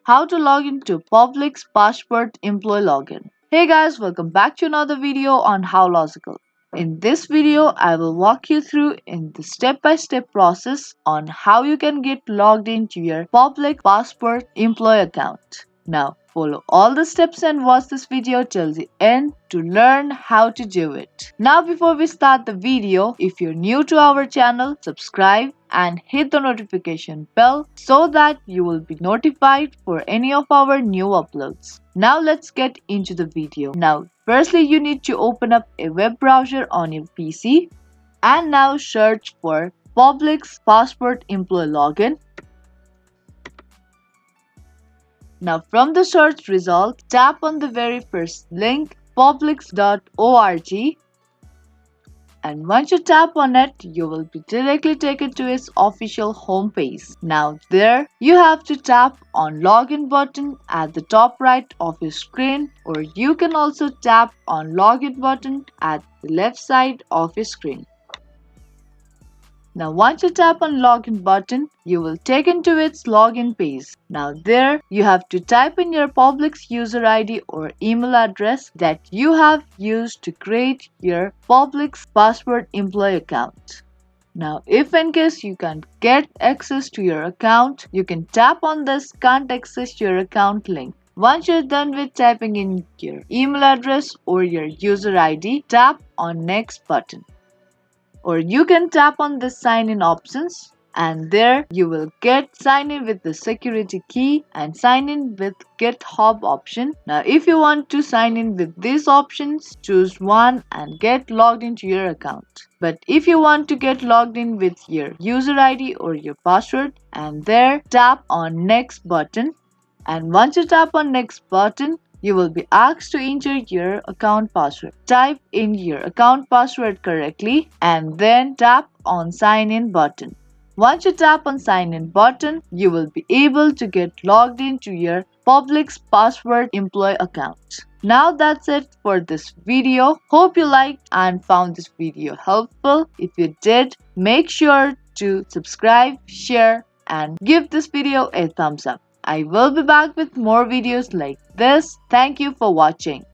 how to log into Publix Passport employee login. Hey guys, welcome back to another video on How Logical. In this video, I will walk you through in the step-by-step process on how you can get logged into your Public Passport employee account. Now, follow all the steps and watch this video till the end to learn how to do it. Now, before we start the video, if you're new to our channel, subscribe and hit the notification bell so that you will be notified for any of our new uploads. Now let's get into the video. Now, firstly, you need to open up a web browser on your PC and now search for Publix Passport employee login. Now from the search result, tap on the very first link publix.org, and once you tap on it, you will be directly taken to its official homepage. Now there, you have to tap on login button at the top right of your screen, or you can also tap on login button at the left side of your screen. Now once you tap on login button, you will taken to its login page. Now there, you have to type in your Publix user ID or email address that you have used to create your Publix Passport employee account. Now if in case you can't get access to your account, you can tap on this can't access your account link. Once you're done with typing in your email address or your user ID, tap on next button. Or you can tap on the sign in options, and there you will get sign in with the security key and sign in with GitHub option. Now if you want to sign in with these options, choose one and get logged into your account. But if you want to get logged in with your user ID or your password, and there tap on next button, and once you tap on next button, you will be asked to enter your account password. Type in your account password correctly and then tap on sign in button. Once you tap on sign in button, you will be able to get logged into your Publix Passport employee account. Now that's it for this video. Hope you liked and found this video helpful. If you did, make sure to subscribe, share and give this video a thumbs up. I will be back with more videos like this. Thank you for watching.